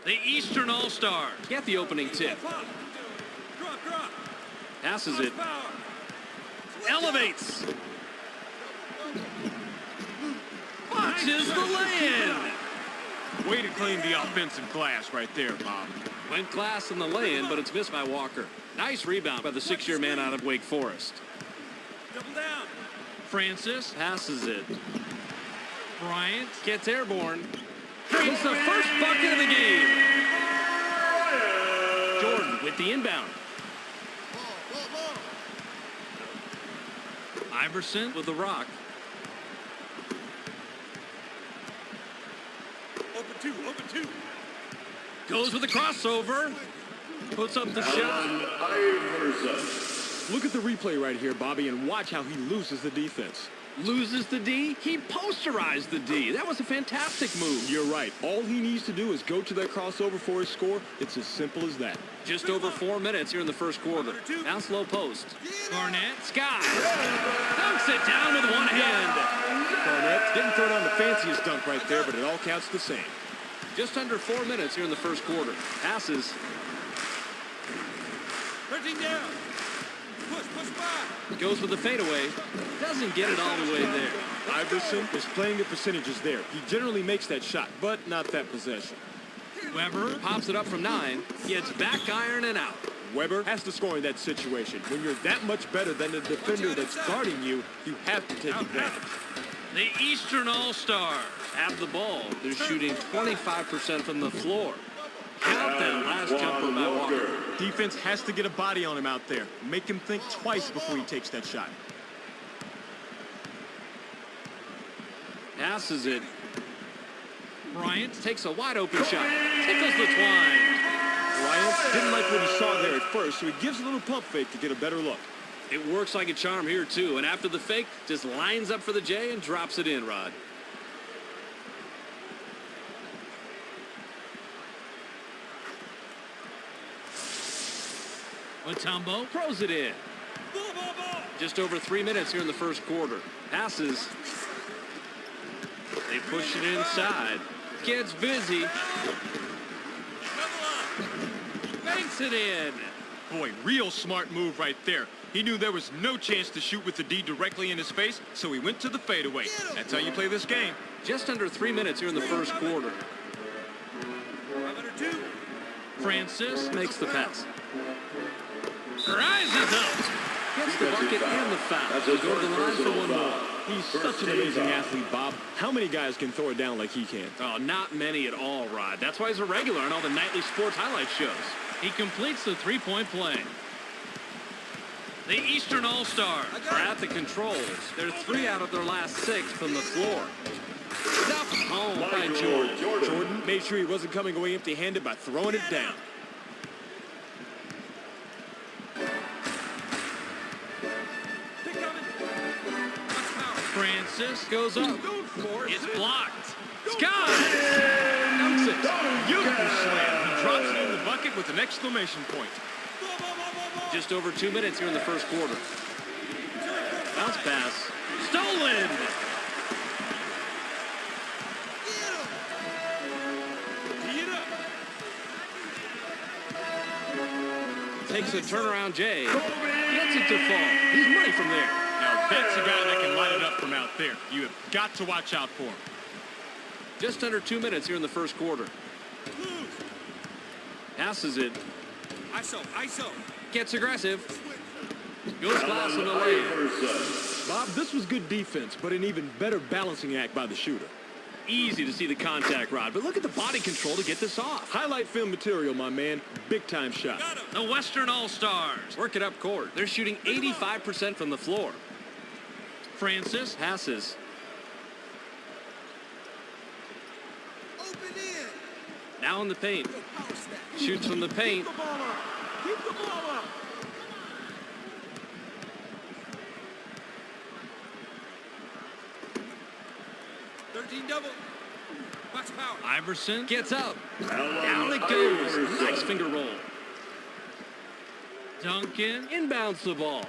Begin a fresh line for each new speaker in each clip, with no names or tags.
The Eastern All-Stars get the opening tip. Passes it. Elevates. Watches the lay-in.
Way to claim the offensive glass right there, Bob.
Went glass in the lay-in, but it's missed by Walker. Nice rebound by the 6-year man out of Wake Forest.
Double down.
Francis passes it. Bryant gets airborne. Brings the first bucket of the game. Jordan with the inbound. Iverson with the rock.
Open two.
Goes with the crossover. Puts up the shot.
Look at the replay right here, Bobby, and watch how he loses the defense.
Loses the D. He posterized the D. That was a fantastic move.
You're right. All he needs to do is go to that crossover for his score. It's as simple as that.
Just over 4 minutes here in the first quarter. Bounce low post. Garnett. Sky. Dunks it down with one hand.
Garnett didn't throw down the fanciest dunk right there, but it all counts the same.
Just under 4 minutes here in the first quarter. Passes.
13 down. Push by.
Goes with the fadeaway. Doesn't get it all the way there.
Iverson is playing the percentages there. He generally makes that shot, but not that possession.
Weber pops it up from 9. Gets back iron and out.
Weber has to score in that situation. When you're that much better than the defender that's guarding you, you have to take advantage.
The Eastern All-Stars have the ball. They're shooting 25% from the floor. Count that last jumper by Walker.
Defense has to get a body on him out there. Make him think twice before he takes that shot.
Passes it. Bryant takes a wide open shot. Tickles the twine.
Bryant didn't like what he saw there at first, so he gives a little pump fake to get a better look.
It works like a charm here, too. And after the fake, just lines up for the J and drops it in, Rod. Mutombo throws it in. Just over 3 minutes here in the first quarter. Passes. They push it inside. Gets busy. Banks it in.
Boy, real smart move right there. He knew there was no chance to shoot with the D directly in his face, so he went to the fadeaway. That's how you play this game.
Just under 3 minutes here in the first quarter. Francis makes the pass. Rises up. Gets the bucket and the foul. He'll go to the line for one more.
He's such an amazing athlete, Bob. How many guys can throw it down like he can?
Oh, not many at all, Rod. That's why he's a regular on all the nightly sports highlight shows. He completes the three-point play. The Eastern All-Stars are at the controls. They're 3 out of their last 6 from the floor. Dumped home by Jordan.
Jordan made sure he wasn't coming away empty-handed by throwing it down.
Francis goes up. It's blocked. Scott dunks it.
Beautiful slam. He drops it in the bucket with an exclamation point.
Just over 2 minutes here in the first quarter. Bounce pass. Stolen. Takes a turnaround J. Gets it to fall. He's money from there.
Now that's a guy that can light it up from out there. You have got to watch out for him.
Just under 2 minutes here in the first quarter. Passes it.
ISO.
Gets aggressive. Goes glass in the lane.
Bob, this was good defense, but an even better balancing act by the shooter.
Easy to see the contact, Rod, but look at the body control to get this off.
Highlight film material, my man. Big-time shot.
The Western All-Stars work it up court. They're shooting 85% from the floor. Francis passes. Now in the paint. Shoots from the paint.
Keep the ball up. Double. Watch power.
Iverson gets up. Down it goes. Nice finger roll. Duncan inbounds the ball.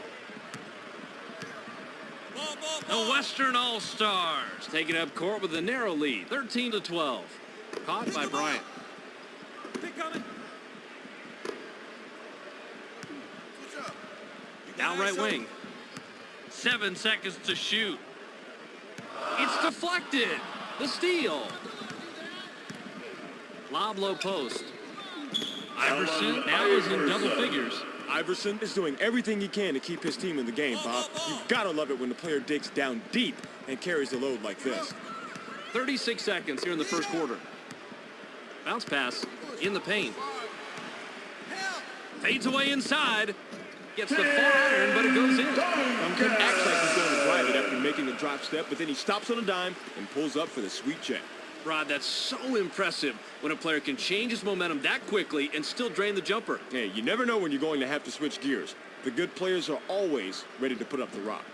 The Western All-Stars take it up court with a narrow lead. 13-12. Caught by Bryant.
Pick coming.
Down right wing. 7 seconds to shoot. It's deflected. The steal. Lob low post. Iverson now is in double figures.
Iverson is doing everything he can to keep his team in the game, Bob. You've got to love it when the player digs down deep and carries the load like this.
36 seconds here in the first quarter. Bounce pass in the paint. Fades away inside. Gets the far iron, but it goes in.
Duncan acts like he's going to drive it after making a drop step, but then he stops on a dime and pulls up for the sweet check.
Rod, that's so impressive when a player can change his momentum that quickly and still drain the jumper.
Hey, you never know when you're going to have to switch gears. The good players are always ready to put up the rock.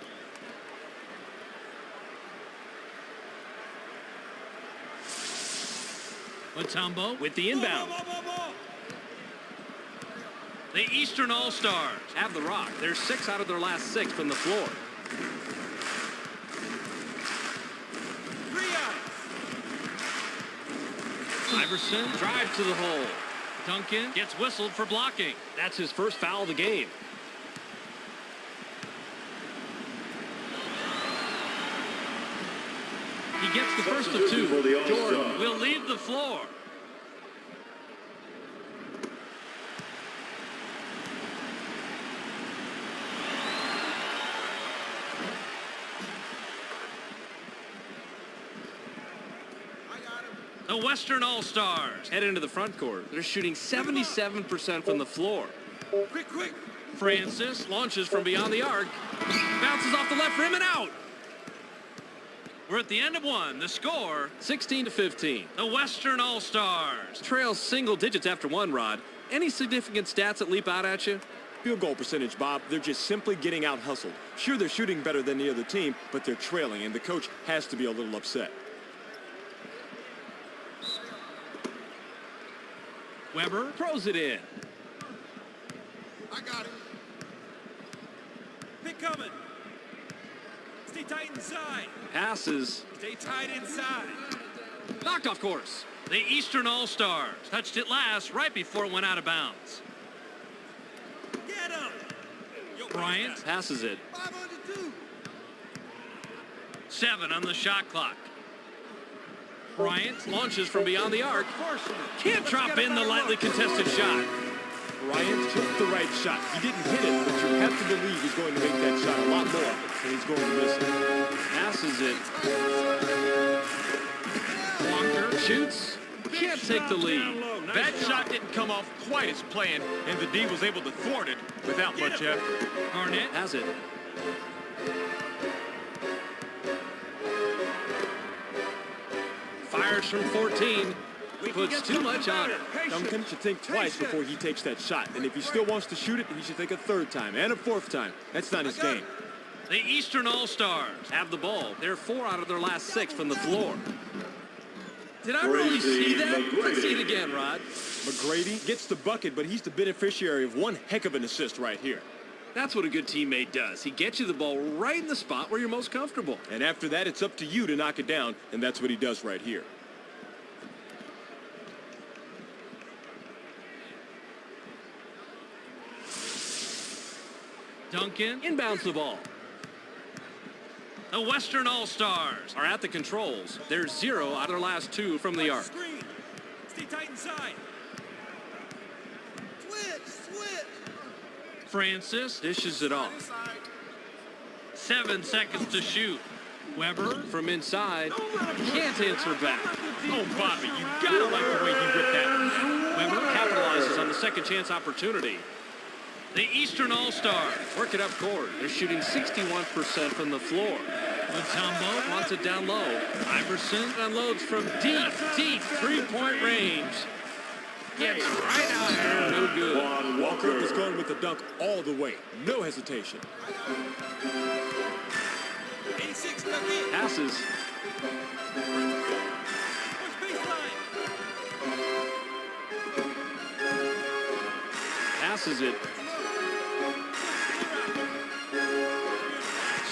Mutombo with the inbound. The Eastern All-Stars have the rock. They're 6 out of their last 6 from the floor. Iverson drives to the hole. Duncan gets whistled for blocking. That's his first foul of the game. He gets the first of 2. Jordan will leave the floor. The Western All-Stars head into the front court. They're shooting 77% from the floor.
Quick, quick.
Francis launches from beyond the arc. Bounces off the left rim and out. We're at the end of 1. The score, 16-15. The Western All-Stars trails single digits after 1, Rod. Any significant stats that leap out at you?
Field goal percentage, Bob. They're just simply getting out hustled. Sure, they're shooting better than the other team, but they're trailing, and the coach has to be a little upset.
Weber throws it in.
I got it. Pick coming. Stay tight inside.
Passes.
Stay tight inside.
Knocked off course. The Eastern All-Stars touched it last right before it went out of bounds.
Get him. Yo,
Bryant passes it.
5 under 2.
7 on the shot clock. Bryant launches from beyond the arc. Can't drop in the lightly contested shot.
Bryant took the right shot. He didn't hit it, but you have to believe he's going to make that shot a lot more, and he's going to miss it.
Passes it. Walker shoots. Can't take the lead.
That shot didn't come off quite as planned, and the D was able to thwart it without much effort.
Garnett has it. Fires from 14. Puts too much on it.
Duncan should think twice before he takes that shot, and if he still wants to shoot it, he should think a 3rd time and a 4th time. That's not his game.
The Eastern All-Stars have the ball. They're 4 out of their last 6 from the floor. Did I really see that? Let's see it again, Rod.
McGrady gets the bucket, but he's the beneficiary of one heck of an assist right here.
That's what a good teammate does. He gets you the ball right in the spot where you're most comfortable.
And after that, it's up to you to knock it down, and that's what he does right here.
Duncan inbounds the ball. The Western All-Stars are at the controls. They're 0 out of their last 2 from the arc.
Screen. Stay tight inside. Switch.
Francis dishes it off. 7 seconds to shoot. Weber from inside. Can't answer back.
Oh, Bobby, you gotta like the way he ripped that.
Weber capitalizes on the second chance opportunity. The Eastern All-Stars work it up court. They're shooting 61% from the floor. Mutombo wants it down low. Iverson unloads from deep 3-point range. Gets right out there. No good.
Walker is going with the dunk all the way. No hesitation.
86, duck in.
Passes.
Push baseline.
Passes it.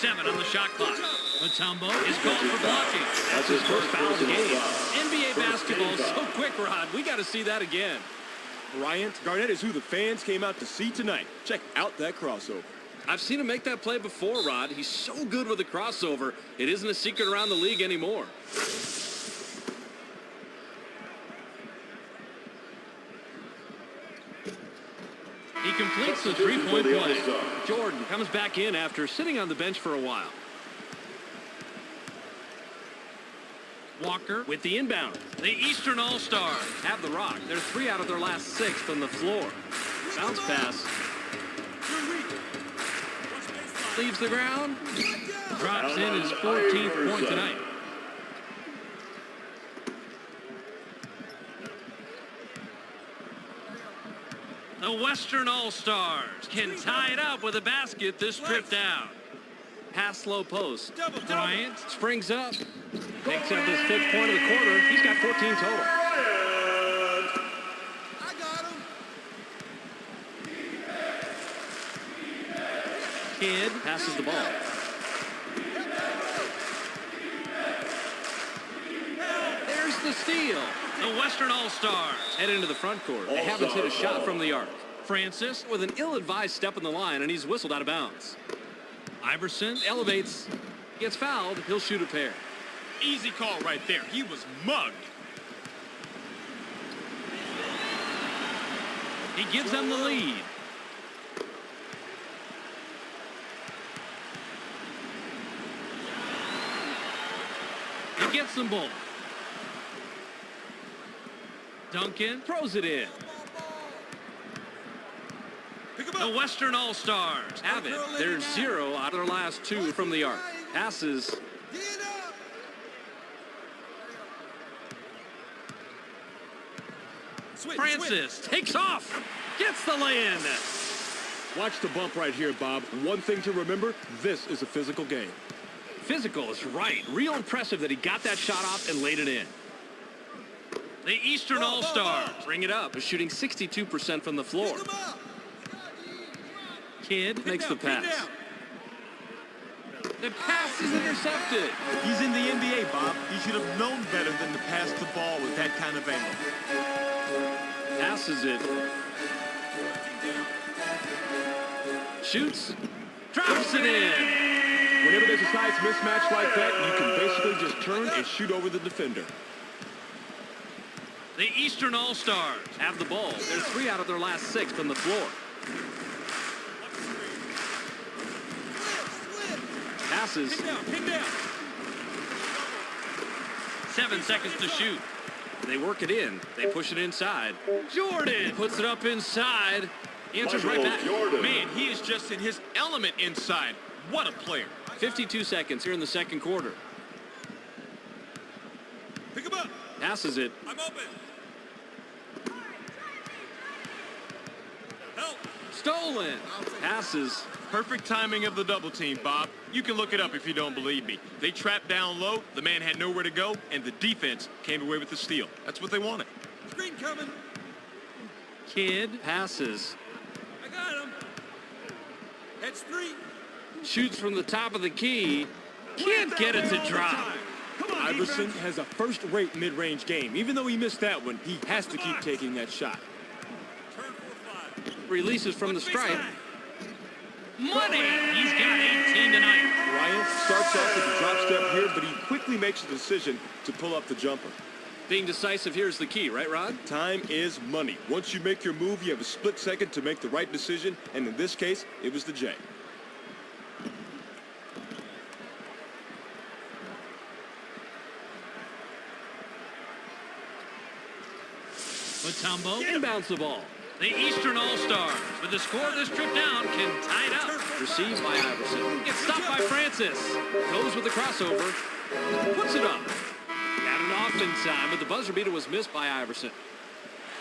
7 on the shot clock. Mutombo is called for blocking. That's his first foul of the game. NBA basketball so quick, Rod. We got to see that again.
Bryant, Garnett is who the fans came out to see tonight. Check out that crossover.
I've seen him make that play before, Rod. He's so good with a crossover, it isn't a secret around the league anymore. He completes the three-point play. Jordan comes back in after sitting on the bench for a while. Walker with the inbound. The Eastern All-Stars have the rock. They're 3 out of their last 6 from the floor. Bounce pass. Leaves the ground. Drops in his 14th point tonight. The Western All-Stars can tie it up with a basket this trip down. Pass low post. Bryant springs up. Picks up his 5th point of the quarter. He's got 14 total.
I got him.
Kidd passes the ball. There's the steal. The Western All-Stars head into the front court. They haven't hit a shot from the arc. Francis with an ill-advised step in the line, and he's whistled out of bounds. Iverson elevates. Gets fouled. He'll shoot a pair.
Easy call right there. He was mugged.
He gives them the lead. He gets them both. Duncan throws it in. The Western All-Stars have it. They're 0 out of their last 2 from the arc. Passes. Francis takes off. Gets the lay-in.
Watch the bump right here, Bob. One thing to remember, this is a physical game.
Physical is right. Real impressive that he got that shot off and laid it in. The Eastern All-Stars bring it up. Is shooting 62% from the floor. Kidd makes the pass. The pass is intercepted.
He's in the NBA, Bob. He should have known better than to pass the ball with that kind of angle.
Passes it. Shoots. Drops it in.
Whenever there's a size mismatch like that, you can basically just turn and shoot over the defender.
The Eastern All-Stars have the ball. They're 3 out of their last 6 from the floor. Passes. 7 seconds to shoot. They work it in. They push it inside. Jordan puts it up inside. Answers right back.
Man, he is just in his element inside. What a player.
52 seconds here in the second quarter.
Pick him up.
Passes it.
I'm open. Help.
Stolen. Passes.
Perfect timing of the double team, Bob. You can look it up if you don't believe me. They trapped down low, the man had nowhere to go, and the defense came away with the steal. That's what they wanted.
Screen coming.
Kidd passes.
I got him. That's 3.
Shoots from the top of the key. Can't get it to drop.
Iverson has a first-rate mid-range game. Even though he missed that one, he has to keep taking that shot.
Releases from the stripe. Money! He's got 18 tonight.
Bryant starts off with a drop step here, but he quickly makes a decision to pull up the jumper.
Being decisive here is the key, right, Rod?
Time is money. Once you make your move, you have a split second to make the right decision, and in this case, it was the J.
Mutombo inbounds the ball. The Eastern All-Stars, with the score of this trip down, can tie it up. Received by Iverson. Gets stopped by Francis. Goes with the crossover. Puts it up. Got it off in time, but the buzzer beater was missed by Iverson.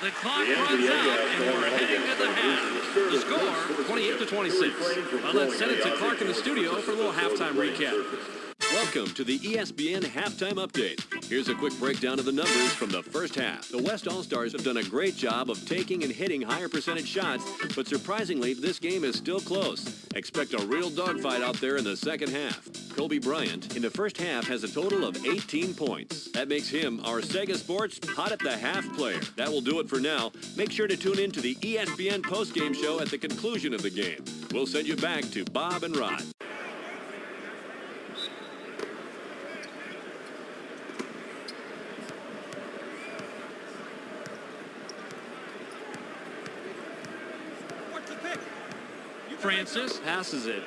The clock runs out, and we're heading to the half. The score, 28-26. Well, let's send it to Clark in the studio for a little halftime recap.
Welcome to the ESPN Halftime Update. Here's a quick breakdown of the numbers from the first half. The West All-Stars have done a great job of taking and hitting higher percentage shots, but surprisingly, this game is still close. Expect a real dogfight out there in the second half. Kobe Bryant, in the first half, has a total of 18 points. That makes him our Sega Sports Hot at the Half player. That will do it for now. Make sure to tune in to the ESPN postgame show at the conclusion of the game. We'll send you back to Bob and Rod.
Francis passes it.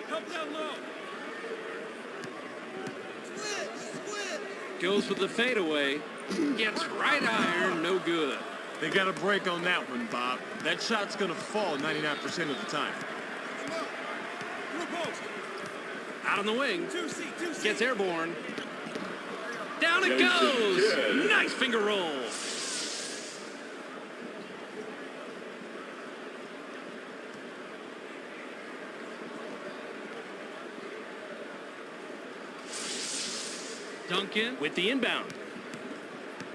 Goes with the fadeaway. Gets right iron, no good.
They got a break on that one, Bob. That shot's going to fall 99% of the time.
Out on the wing. Gets airborne. Down it goes. Nice finger roll. Duncan with the inbound.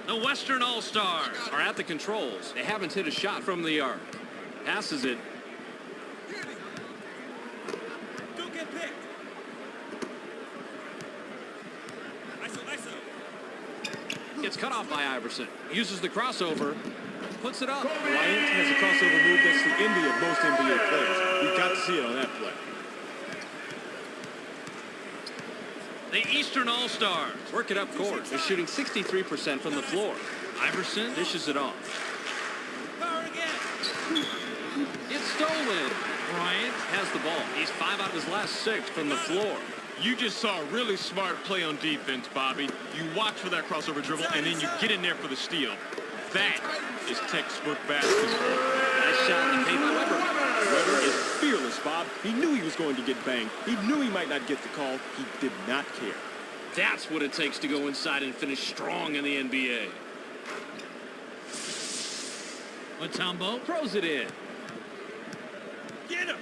The Western All-Stars are at the controls. They haven't hit a shot from the arc. Passes it.
Don't get picked.
Gets cut off by Iverson. Uses the crossover. Puts it up.
Bryant has a crossover move that's the envy of most NBA players. You've got to see it on that play.
The Eastern All-Stars work it up court. They're shooting 63% from the floor. Iverson dishes it off. It's stolen. Bryant has the ball. He's 5 out of his last 6 from the floor.
You just saw a really smart play on defense, Bobby. You watch for that crossover dribble, and then you get in there for the steal. That is textbook basketball.
Nice shot in the paint by Weber.
Weber is fearless, Bob. He knew he was going to get banged. He knew he might not get the call. He did not care.
That's what it takes to go inside and finish strong in the NBA. Mutombo throws it in.
Get him!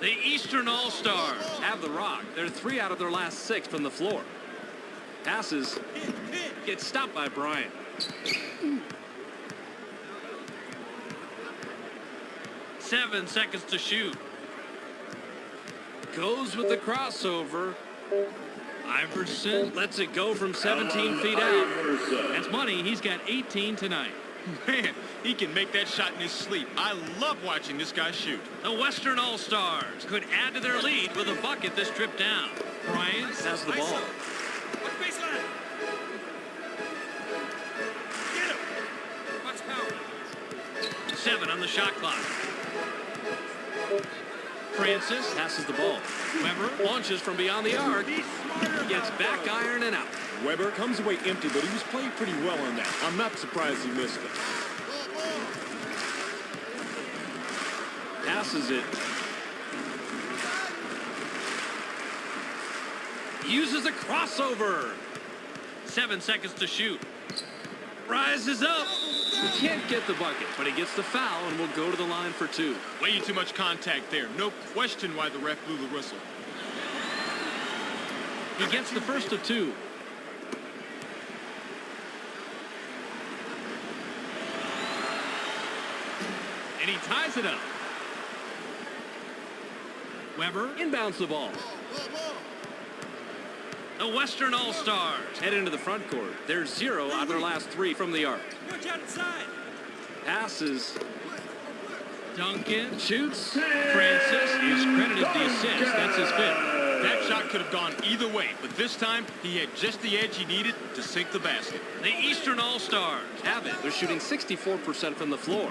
The Eastern All-Stars have the rock. They're 3 out of their last 6 from the floor. Passes. Gets stopped by Bryant. Seven seconds to shoot. Goes with the crossover. Iverson lets it go from 17 feet out. That's money. He's got 18 tonight.
Man, he can make that shot in his sleep. I love watching this guy shoot.
The Western All-Stars could add to their lead with a bucket this trip down. Bryant has the ball.
Get him!
Watch power. 7 on the shot clock. Francis passes the ball. Weber launches from beyond the arc. Gets back iron and out.
Weber comes away empty, but he was playing pretty well on that. I'm not surprised he missed it.
Passes it. Uses a crossover. 7 seconds to shoot. Rises up. Can't get the bucket, but he gets the foul and will go to the line for 2.
Way too much contact there. No question why the ref blew the whistle.
He gets the first of 2. And he ties it up. Weber inbounds the ball. The Western All-Stars head into the front court. They're 0 out of their last 3 from the arc. Passes. Duncan shoots. Francis is credited the assist. That's his 5th.
That shot could have gone either way, but this time he had just the edge he needed to sink the basket.
The Eastern All-Stars have it. They're shooting 64% from the floor.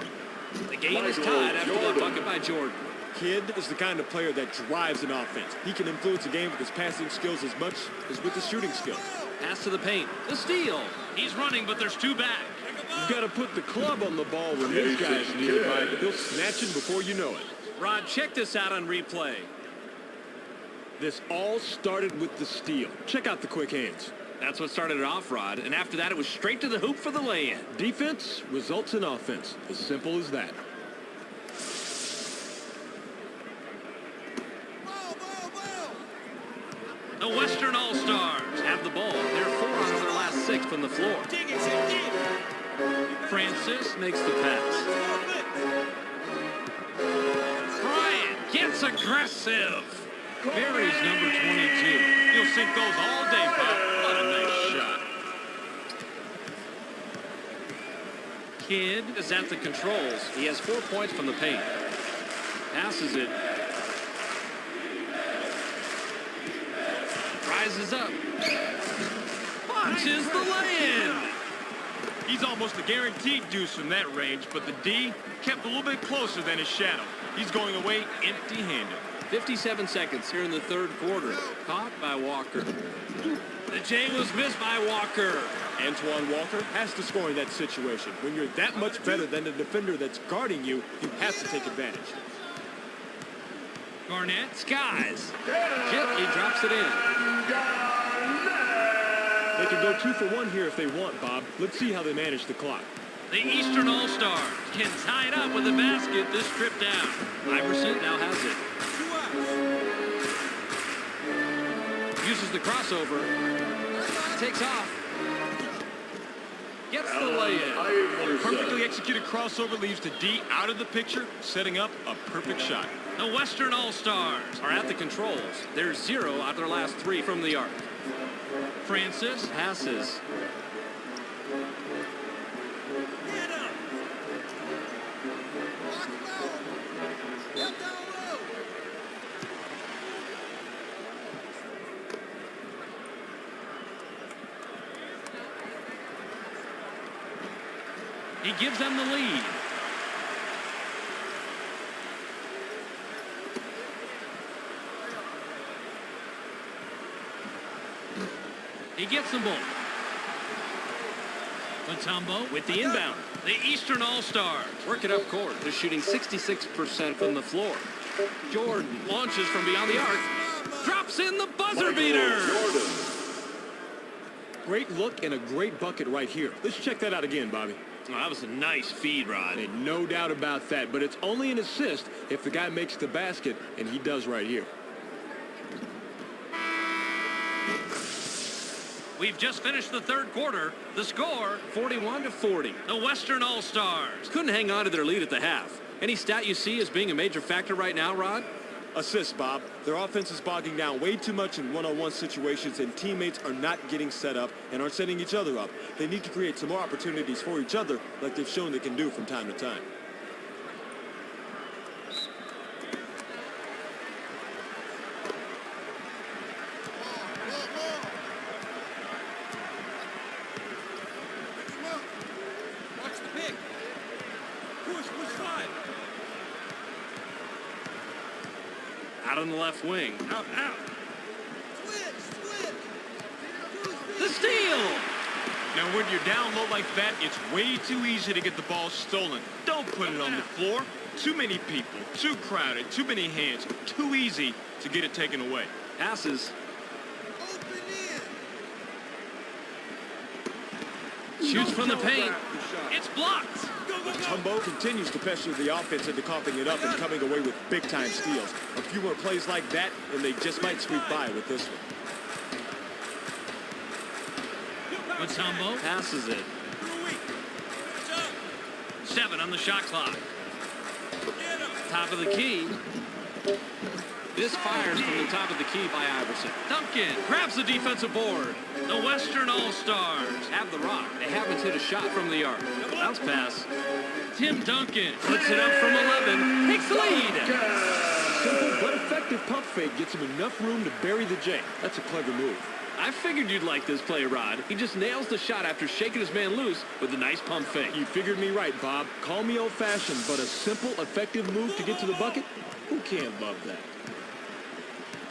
The game is tied after that bucket by Jordan.
Kidd is the kind of player that drives an offense. He can influence a game with his passing skills as much as with his shooting skills.
Pass to the paint. The steal. He's running, but there's 2 back.
You've got to put the club on the ball when this guy's nearby. He'll snatch him before you know it.
Rod, check this out on replay.
This all started with the steal. Check out the quick hands.
That's what started it off, Rod. And after that, it was straight to the hoop for the lay-in.
Defense results in offense. As simple as that.
The from the floor. Francis makes the pass. Bryant gets aggressive. Buries number 22.
He'll sink those all day, Bob. What a nice shot.
Kidd is at the controls. He has 4 points from the paint. Passes it. Rises up. Punches the lay-in.
He's almost a guaranteed deuce from that range, but the D kept a little bit closer than his shadow. He's going away empty-handed.
57 seconds here in the third quarter. Caught by Walker. The J was missed by Walker.
Antoine Walker has to score in that situation. When you're that much better than the defender that's guarding you, you have to take advantage.
Garnett skies. Gently drops it in.
They can go 2 for 1 here if they want, Bob. Let's see how they manage the clock.
The Eastern All-Stars can tie it up with a basket this trip down. Iverson now has it. Uses the crossover. Takes off. Gets the lay-in.
A perfectly executed crossover leaves the D out of the picture, setting up a perfect shot.
The Western All-Stars are at the controls. They're 0 out of their last 3 from the arc. Francis passes. He gives them the lead. He gets them both. Mutombo with the inbound. The Eastern All-Stars work it up court. They're shooting 66% from the floor. Jordan launches from beyond the arc. Drops in the buzzer beater.
Great look and a great bucket right here. Let's check that out again, Bobby.
Oh, that was a nice feed, Rod.
And no doubt about that, but it's only an assist if the guy makes the basket, and he does right here.
We've just finished the third quarter. The score, 41-40. The Western All-Stars couldn't hang on to their lead at the half. Any stat you see as being a major factor right now, Rod?
Assists, Bob. Their offense is bogging down way too much in one-on-one situations, and teammates are not getting set up and aren't setting each other up. They need to create some more opportunities for each other like they've shown they can do from time to time.
Out on the left wing. Out. The steal!
Now, when you're down low like that, it's way too easy to get the ball stolen. Don't put it on the floor. Too many people, too crowded, too many hands, too easy to get it taken away.
Passes. Shoots from the paint. It's blocked.
Mutombo continues to pressure the offense into coughing it up and coming away with big-time steals. A few more plays like that, and they just might squeak by with this one.
Mutombo passes it. 7 on the shot clock. Top of the key. This fires from the top of the key by Iverson. Duncan grabs the defensive board. The Western All-Stars have the rock. They haven't hit a shot from the arc. Bounce pass. Tim Duncan puts it up from 11. Takes the lead.
Simple but effective pump fake gets him enough room to bury the J. That's a clever move.
I figured you'd like this play, Rod. He just nails the shot after shaking his man loose with a nice pump fake.
You figured me right, Bob. Call me old-fashioned, but a simple, effective move to get to the bucket? Who can't love that?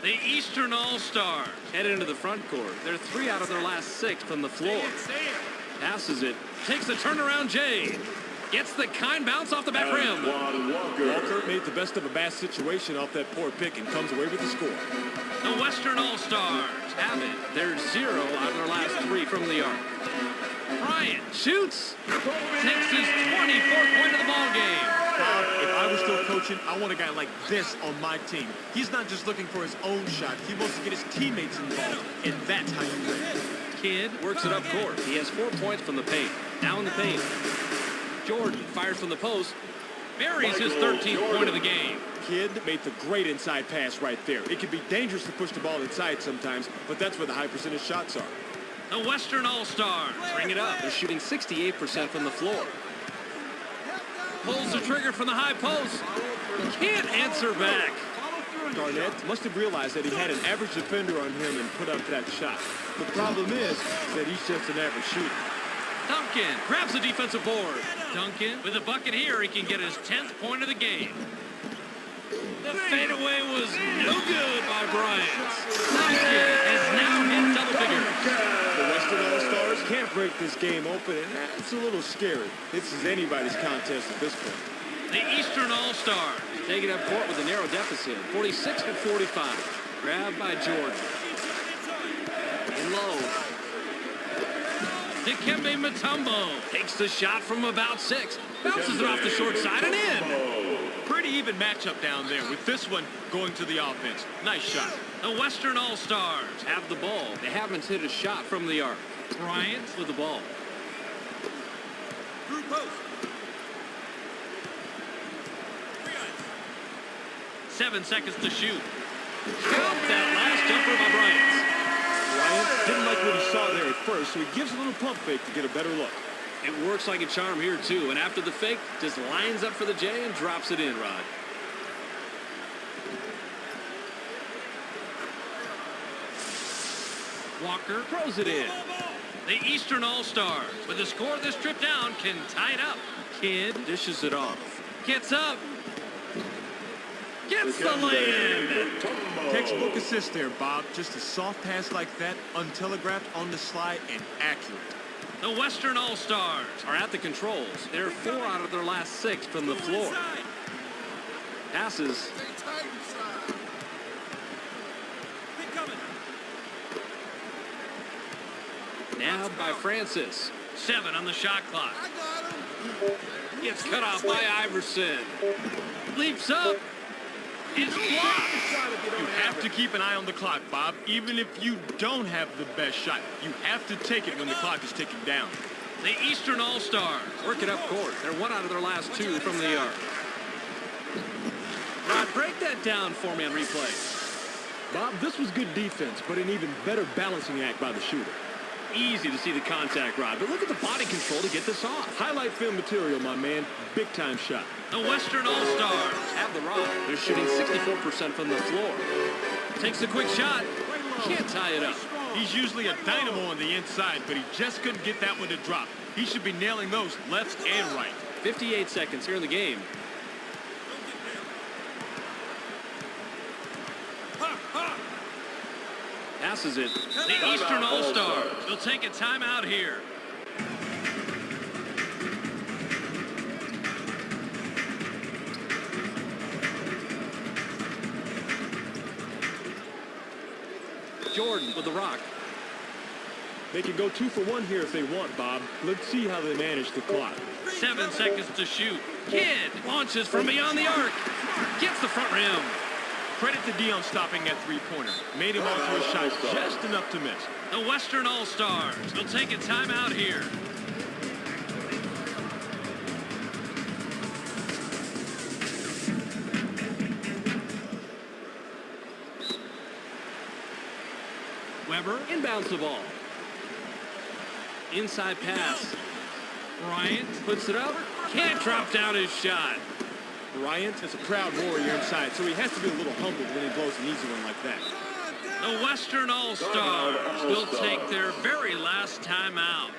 The Eastern All-Stars head into the front court. They're 3 out of their last 6 from the floor. Passes it. Takes the turnaround J. Gets the kind bounce off the back rim.
Walker made the best of a bad situation off that poor pick and comes away with the score.
The Western All-Stars have it. They're 0 out of their last 3 from the arc. Bryant shoots. Takes his 24th point of the ball game.
Bob, if I was still coaching, I want a guy like this on my team. He's not just looking for his own shot. He wants to get his teammates involved, and that's how you win.
Kidd
Works it up court. He has 4 points from the paint. Now in the paint. Jordan fires from the post.
buries his 13th point of the game.
Kidd made the great inside pass right there. It can be dangerous to push the ball inside sometimes, but that's where the high percentage shots are.
The Western All-Stars
Bring it up. They're shooting 68% from the floor.
pulls the trigger from the high post. Can't answer back.
Garnett must have realized that he had an average defender on him and put up that shot. The problem is that he's just an average shooter.
Duncan grabs the defensive board. Duncan with a bucket here. He can get his 10th point of the game. The fadeaway was no good by Bryant. Duncan has now hit double figures.
The Western All-Stars can't break this game open, and that's a little scary. This is anybody's contest at this point.
The Eastern All-Stars
Take it up court with a narrow deficit. 46-45. Grabbed by Jordan. In low.
Dikembe Mutombo takes the shot from about 6. Bounces it off the short side and in.
Pretty even matchup down there with this one going to the offense. Nice shot.
The Western All-Stars
Have the ball. They haven't hit a shot from the arc.
Bryant
With the ball.
7 seconds to shoot. Count that last jumper by Bryant.
Bryant didn't like what he saw there at first, so he gives a little pump fake to get a better look.
It works like a charm here, too. And after the fake, just lines up for the J and drops it in, Rod.
Walker throws it in. The Eastern All-Stars, with the score of this trip down, can tie it up. Kidd
Dishes it off.
gets up. Gets the lay-in.
Textbook assist there, Bob. Just a soft pass like that, untelegraphed on the slide and accurate.
The Western All-Stars
Are at the controls. They're 4 out of their last 6 from the floor. Passes. Nabbed by Francis.
7 on the shot clock.
Gets cut off by Iverson.
Leaps up. It's blocked.
You have to keep an eye on the clock, Bob. Even if you don't have the best shot, you have to take it when the clock is ticking down.
The Eastern All-Stars
Work it up court. They're 1 out of their last 2 from the arc. Rod, break that down for me on replay.
Bob, this was good defense, but an even better balancing act by the shooter.
Easy to see the contact, Rod, but look at the body control to get this off.
Highlight film material, my man. Big time shot.
The Western All-Stars
Have the rod. They're shooting 64% from the floor.
takes a quick shot.
Can't tie it up.
He's usually a dynamo on the inside, but he just couldn't get that one to drop. He should be nailing those left and right.
58 seconds here in the game. Passes it.
The Eastern All-Stars will take a timeout here.
Jordan with the rock.
They can go 2 for 1 here if they want, Bob. Let's see how they manage the clock.
7 seconds to shoot. Kidd launches from beyond the arc. Gets the front rim.
Credit to Dion stopping that three-pointer. Made him onto a shot just enough to miss.
The Western All-Stars will take a timeout here. Weber
Inbounds the ball. Inside pass.
Bryant
Puts it up.
can't drop down his shot.
Bryant is a proud warrior inside, so he has to be a little humbled when he blows an easy one like that.
The Western All-Stars will take their very last timeout.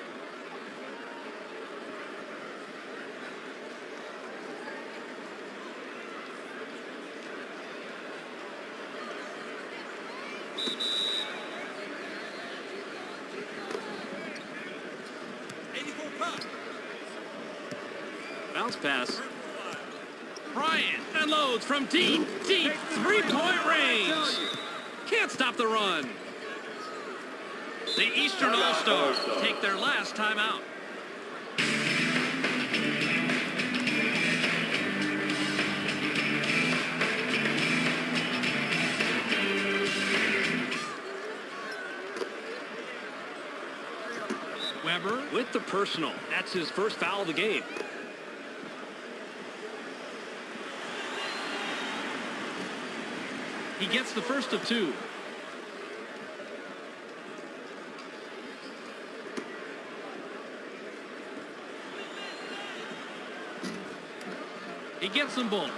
Bounce pass.
Bryant unloads from deep three-point range. Can't stop the run. The Eastern All-Stars take their last timeout. took the personal. That's his first foul of the game. He gets the first of 2. He gets them both.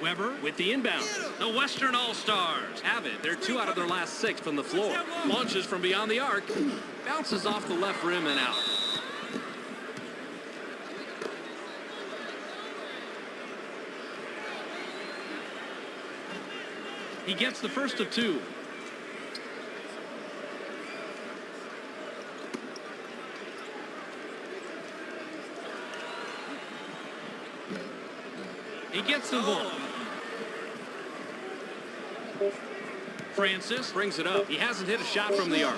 Weber with the inbound. The Western All-Stars have it. They're 2 out of their last 6 from the floor. Launches from beyond the arc. Bounces off the left rim and out. He gets the first of 2. He gets them both. Francis brings it up. He hasn't hit a shot from the arc.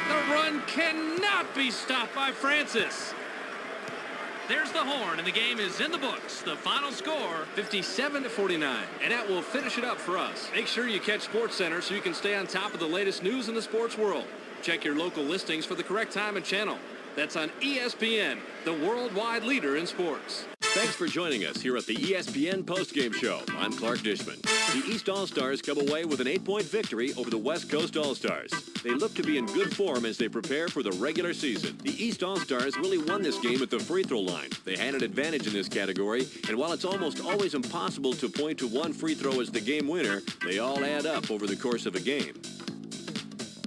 The run cannot be stopped by Francis. There's the horn, and the game is in the books. The final score, 57-49. And that will finish it up for us. Make sure you catch SportsCenter so you can stay on top of the latest news in the sports world. Check your local listings for the correct time and channel. That's on ESPN, the worldwide leader in sports.
Thanks for joining us here at the ESPN postgame show. I'm Clark Dishman. The East All-Stars come away with an 8-point victory over the West Coast All-Stars. They look to be in good form as they prepare for the regular season. The East All-Stars really won this game at the free throw line. They had an advantage in this category, and while it's almost always impossible to point to one free throw as the game winner, they all add up over the course of a game.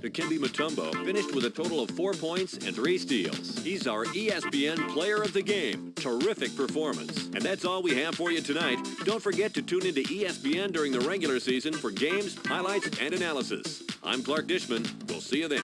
Dikembe Mutombo finished with a total of 4 points and 3 steals. He's our ESPN Player of the Game. Terrific performance. And that's all we have for you tonight. Don't forget to tune into ESPN during the regular season for games, highlights, and analysis. I'm Clark Dishman. We'll see you then.